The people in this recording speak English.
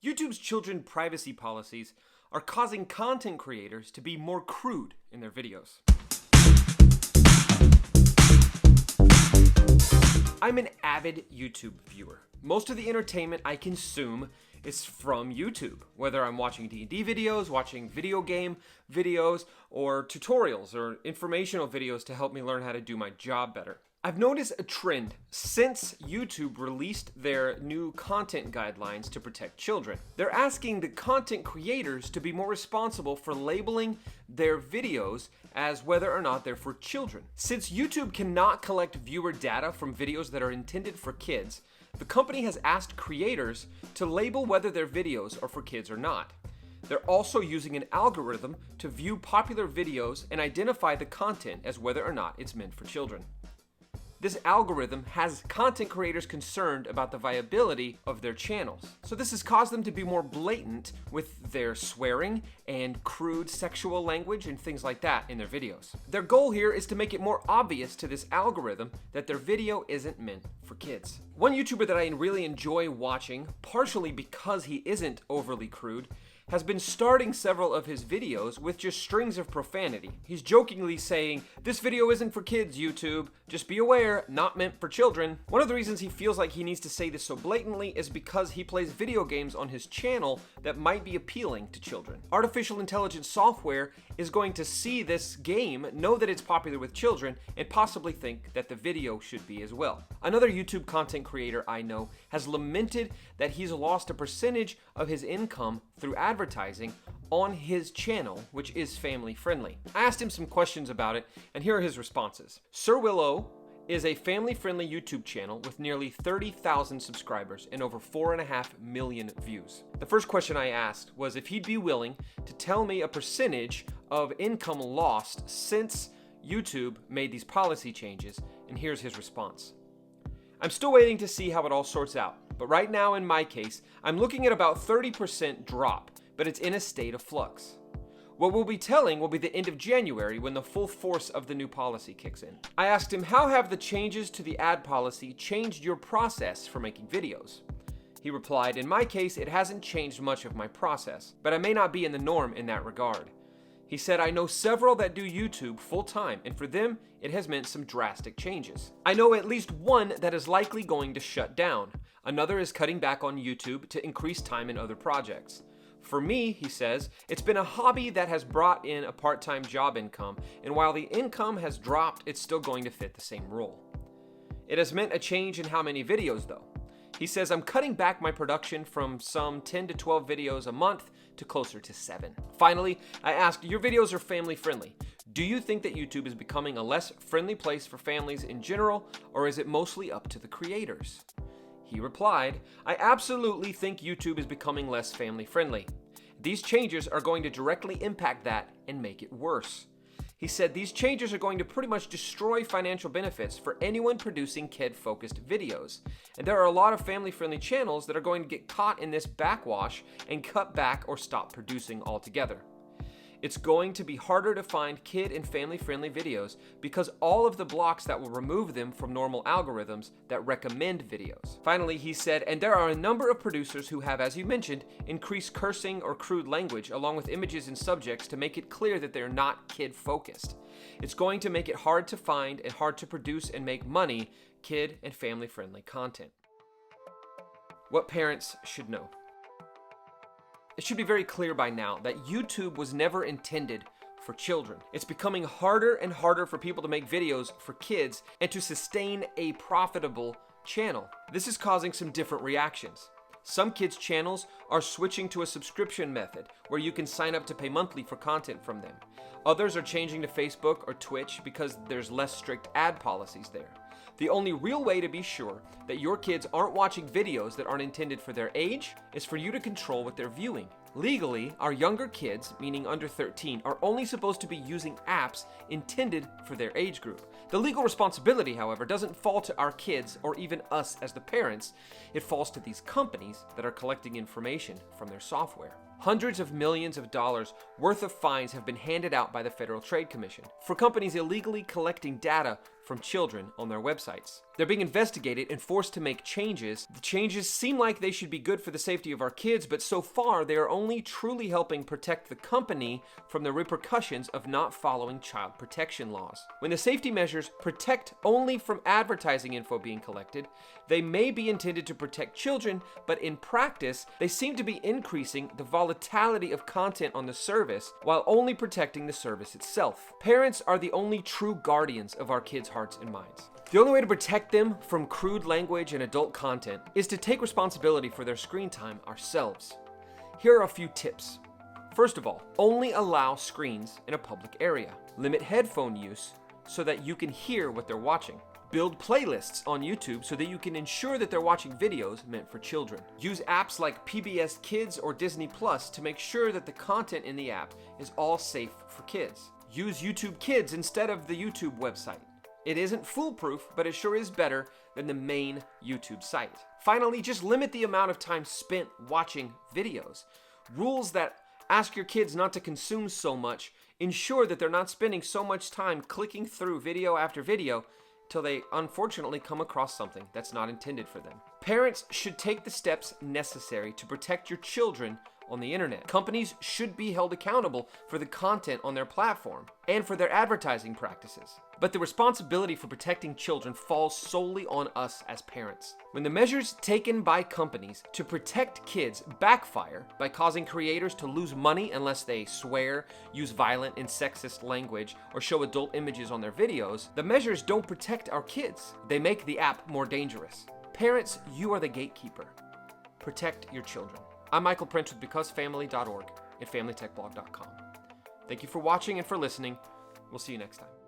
YouTube's children privacy policies are causing content creators to be more crude in their videos. I'm an avid YouTube viewer. Most of the entertainment I consume is from YouTube, whether I'm watching D&D videos, watching video game videos, or tutorials or informational videos to help me learn how to do my job better. I've noticed a trend since YouTube released their new content guidelines to protect children. They're asking the content creators to be more responsible for labeling their videos as whether or not they're for children. Since YouTube cannot collect viewer data from videos that are intended for kids, the company has asked creators to label whether their videos are for kids or not. They're also using an algorithm to view popular videos and identify the content as whether or not it's meant for children. This algorithm has content creators concerned about the viability of their channels. So this has caused them to be more blatant with their swearing and crude sexual language and things like that in their videos. Their goal here is to make it more obvious to this algorithm that their video isn't meant for kids. One YouTuber that I really enjoy watching, partially because he isn't overly crude, has been starting several of his videos with just strings of profanity. He's jokingly saying, "This video isn't for kids, YouTube. Just be aware, not meant for children." One of the reasons he feels like he needs to say this so blatantly is because he plays video games on his channel that might be appealing to children. Artificial intelligence software is going to see this game, know that it's popular with children, and possibly think that the video should be as well. Another YouTube content creator I know has lamented that he's lost a percentage of his income through advertising on his channel, which is family friendly. I asked him some questions about it, and here are his responses. Sir Willow is a family-friendly YouTube channel with nearly 30,000 subscribers and over 4.5 million views. The first question I asked was if he'd be willing to tell me a percentage of income lost since YouTube made these policy changes, and here's his response. I'm still waiting to see how it all sorts out, but right now in my case, I'm looking at about 30% drop, but it's in a state of flux. What we'll be telling will be the end of January when the full force of the new policy kicks in. I asked him, how have the changes to the ad policy changed your process for making videos? He replied, in my case, it hasn't changed much of my process, but I may not be in the norm in that regard. He said, I know several that do YouTube full-time, and for them, it has meant some drastic changes. I know at least one that is likely going to shut down. Another is cutting back on YouTube to increase time in other projects. For me, he says, it's been a hobby that has brought in a part-time job income, and while the income has dropped, it's still going to fit the same role. It has meant a change in how many videos, though. He says, I'm cutting back my production from some 10 to 12 videos a month to closer to 7. Finally, I asked, your videos are family friendly. Do you think that YouTube is becoming a less friendly place for families in general, or is it mostly up to the creators? He replied, I absolutely think YouTube is becoming less family friendly. These changes are going to directly impact that and make it worse. He said these changes are going to pretty much destroy financial benefits for anyone producing kid-focused videos. And there are a lot of family-friendly channels that are going to get caught in this backwash and cut back or stop producing altogether. It's going to be harder to find kid and family-friendly videos because all of the blocks that will remove them from normal algorithms that recommend videos. Finally, he said, and there are a number of producers who have, as you mentioned, increased cursing or crude language along with images and subjects to make it clear that they're not kid-focused. It's going to make it hard to find and hard to produce and make money kid and family-friendly content. What parents should know. It should be very clear by now that YouTube was never intended for children. It's becoming harder and harder for people to make videos for kids and to sustain a profitable channel. This is causing some different reactions. Some kids' channels are switching to a subscription method where you can sign up to pay monthly for content from them. Others are changing to Facebook or Twitch because there's less strict ad policies there. The only real way to be sure that your kids aren't watching videos that aren't intended for their age is for you to control what they're viewing. Legally, our younger kids, meaning under 13, are only supposed to be using apps intended for their age group. The legal responsibility, however, doesn't fall to our kids or even us as the parents. It falls to these companies that are collecting information from their software. Hundreds of millions of dollars worth of fines have been handed out by the Federal Trade Commission for companies illegally collecting data from children on their websites. They're being investigated and forced to make changes. The changes seem like they should be good for the safety of our kids, but so far they are only truly helping protect the company from the repercussions of not following child protection laws. When the safety measures protect only from advertising info being collected, they may be intended to protect children, but in practice, they seem to be increasing the volatility of content on the service while only protecting the service itself. Parents are the only true guardians of our kids' hearts and minds. The only way to protect them from crude language and adult content is to take responsibility for their screen time ourselves. Here are a few tips. First of all, only allow screens in a public area. Limit headphone use so that you can hear what they're watching. Build playlists on YouTube so that you can ensure that they're watching videos meant for children. Use apps like PBS Kids or Disney Plus to make sure that the content in the app is all safe for kids. Use YouTube Kids instead of the YouTube website. It isn't foolproof, but it sure is better than the main YouTube site. Finally, just limit the amount of time spent watching videos. Rules that ask your kids not to consume so much ensure that they're not spending so much time clicking through video after video till they unfortunately come across something that's not intended for them. Parents should take the steps necessary to protect your children on the internet. Companies should be held accountable for the content on their platform and for their advertising practices. But the responsibility for protecting children falls solely on us as parents. When the measures taken by companies to protect kids backfire by causing creators to lose money unless they swear, use violent and sexist language, or show adult images on their videos, the measures don't protect our kids. They make the app more dangerous. Parents, you are the gatekeeper. Protect your children. I'm Michael Prince with BecauseFamily.org and FamilyTechBlog.com. Thank you for watching and for listening. We'll see you next time.